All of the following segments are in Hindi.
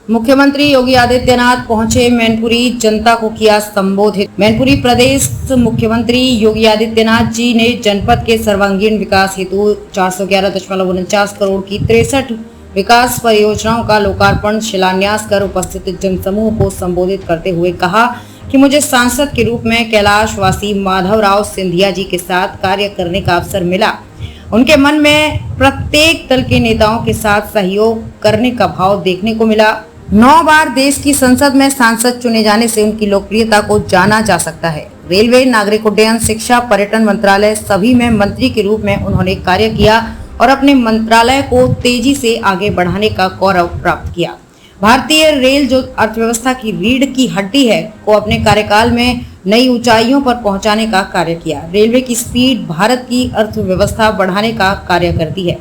मुख्यमंत्री योगी आदित्यनाथ पहुंचे मैनपुरी, जनता को किया संबोधित। मैनपुरी प्रदेश मुख्यमंत्री योगी आदित्यनाथ जी ने जनपद के सर्वांगीण विकास हेतु 411.49 करोड़ की 63 विकास परियोजनाओं का लोकार्पण शिलान्यास कर उपस्थित जनसमूह को संबोधित करते हुए कहा कि मुझे सांसद के रूप में कैलाशवासी माधवराव सिंधिया जी के साथ कार्य करने का अवसर मिला। उनके मन में प्रत्येक दल के नेताओं के साथ सहयोग करने का भाव देखने को मिला। 9 बार देश की संसद में सांसद चुने जाने से उनकी लोकप्रियता को जाना जा सकता है। रेलवे, नागरिक उड्डयन, शिक्षा, पर्यटन मंत्रालय सभी में मंत्री के रूप में उन्होंने कार्य किया और अपने मंत्रालय को तेजी से आगे बढ़ाने का गौरव प्राप्त किया। भारतीय रेल, जो अर्थव्यवस्था की रीढ़ की हड्डी है, को अपने कार्यकाल में नई ऊंचाइयों पर पहुंचाने का कार्य किया। रेलवे की स्पीड भारत की अर्थव्यवस्था बढ़ाने का कार्य करती है।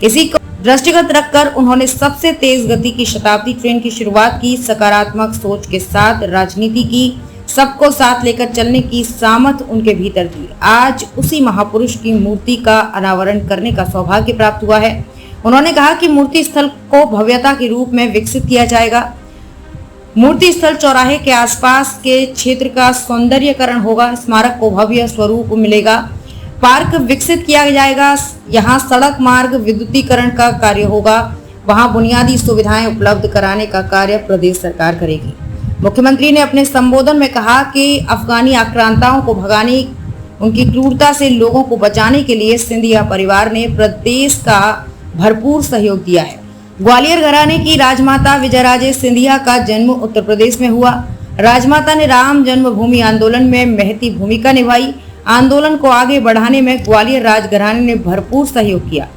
इसी को दृष्टिगत रखकर उन्होंने सबसे तेज गति की शताब्दी ट्रेन की शुरुआत की। सकारात्मक सोच के साथ राजनीति की, सबको साथ लेकर चलने की सामर्थ उनके भीतर थी। आज उसी महापुरुष की मूर्ति का अनावरण करने का सौभाग्य प्राप्त हुआ है। उन्होंने कहा कि मूर्ति स्थल को भव्यता के रूप में विकसित किया जाएगा। मूर्ति स्थल चौराहे के आसपास के क्षेत्र का सौंदर्यीकरण होगा। स्मारक को भव्य स्वरूप मिलेगा। पार्क विकसित किया जाएगा। यहाँ सड़क मार्ग विद्युतीकरण का कार्य होगा। वहाँ बुनियादी सुविधाएं उपलब्ध कराने का कार्य प्रदेश सरकार करेगी। मुख्यमंत्री ने अपने संबोधन में कहा कि अफगानी आक्रांताओं को भगाने, उनकी क्रूरता से लोगों को बचाने के लिए सिंधिया परिवार ने प्रदेश का भरपूर सहयोग दिया है। ग्वालियर घराने की राजमाता विजयराजे सिंधिया का जन्म उत्तर प्रदेश में हुआ। राजमाता ने राम जन्मभूमि आंदोलन में महती भूमिका निभाई। आंदोलन को आगे बढ़ाने में ग्वालियर राजघराने ने भरपूर सहयोग किया।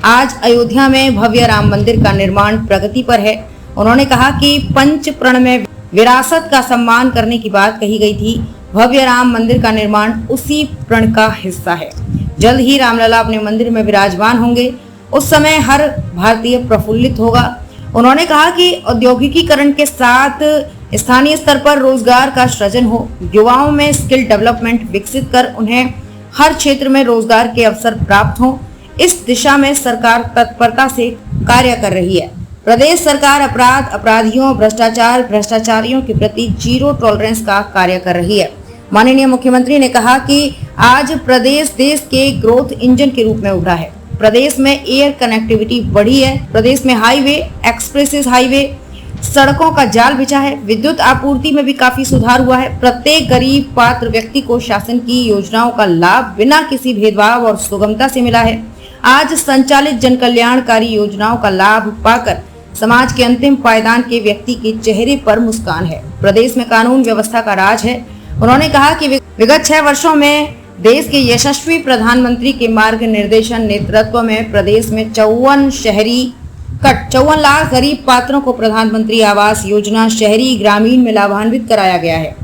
आज अयोध्या में भव्य राम मंदिर का निर्माण प्रगति पर है। उन्होंने कहा कि पंच प्रण में विरासत का सम्मान करने की बात कही गई थी। भव्य राम मंदिर का निर्माण उसी प्रण का हिस्सा है। जल्द ही रामलला अपने मंदिर में विराजमान होंगे। उस समय हर भारतीय प्रफुल्लित होगा। उन्होंने कहा कि औद्योगिकीकरण के साथ स्थानीय स्तर पर रोजगार का सृजन हो, युवाओं में स्किल डेवलपमेंट विकसित कर उन्हें हर क्षेत्र में रोजगार के अवसर प्राप्त हो। इस दिशा में सरकार तत्परता से कार्य कर रही है। प्रदेश सरकार अपराध, अपराधियों, भ्रष्टाचार, भ्रष्टाचारियों के प्रति जीरो टॉलरेंस का कार्य कर रही है। माननीय मुख्यमंत्री ने कहा कि आज प्रदेश देश के ग्रोथ इंजन के रूप में उभरा है। प्रदेश में एयर कनेक्टिविटी बढ़ी है। प्रदेश में हाईवे, एक्सप्रेस हाईवे, सड़कों का जाल बिछा है। विद्युत आपूर्ति में भी काफी सुधार हुआ है। प्रत्येक गरीब पात्र व्यक्ति को शासन की योजनाओं का लाभ बिना किसी भेदभाव और सुगमता से मिला है। आज संचालित जन कल्याणकारी योजनाओं का लाभ पाकर समाज के अंतिम पायदान के व्यक्ति के चेहरे पर मुस्कान है। प्रदेश में कानून व्यवस्था का राज है। उन्होंने कहा कि विगत 6 वर्षों में देश के यशस्वी प्रधानमंत्री के मार्ग निर्देशन नेतृत्व में प्रदेश में 54 लाख गरीब पात्रों को प्रधानमंत्री आवास योजना शहरी ग्रामीण में लाभान्वित कराया गया है।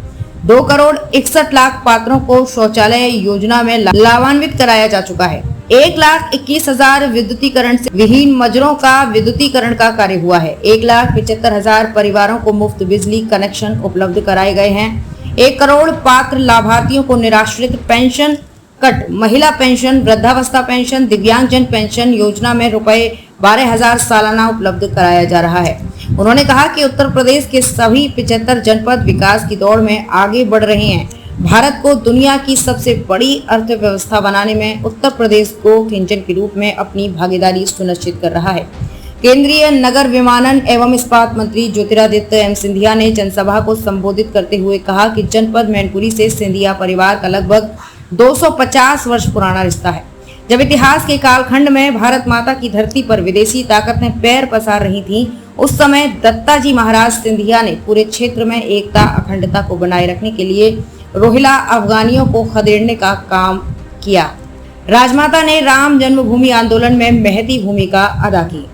2 करोड़ 61 लाख पात्रों को शौचालय योजना में लाभान्वित कराया जा चुका है। 1,21,000 विद्युतीकरण से विहीन मजरों का विद्युतीकरण का कार्य हुआ है। 1,75,000 परिवारों को मुफ्त बिजली कनेक्शन उपलब्ध कराए गए हैं। 1 करोड़ पात्र लाभार्थियों को निराश्रित पेंशन कट, महिला पेंशन, वृद्धावस्था पेंशन, दिव्यांगजन पेंशन योजना में ₹12,000 सालाना उपलब्ध कराया जा रहा है। उन्होंने कहा कि उत्तर प्रदेश के सभी 75 जनपद विकास की दौड़ में आगे बढ़ रहे हैं। भारत को दुनिया की सबसे बड़ी अर्थव्यवस्था बनाने में उत्तर प्रदेश ग्रोथ इंजन के रूप में अपनी भागीदारी सुनिश्चित कर रहा है। केंद्रीय नगर विमानन एवं इस्पात मंत्री ज्योतिरादित्य एम सिंधिया ने जनसभा को संबोधित करते हुए कहा कि जनपद मैनपुरी से सिंधिया परिवार का लगभग 250 वर्ष पुराना रिश्ता है। जब इतिहास के कालखंड में भारत माता की धरती पर विदेशी ताकतें पैर पसार रही थीं, उस समय दत्ताजी महाराज सिंधिया ने पूरे क्षेत्र में एकता, अखंडता को बनाए रखने के लिए रोहिला अफगानियों को खदेड़ने का काम किया। राजमाता ने राम जन्मभूमि आंदोलन में महती भूमिका अदा की।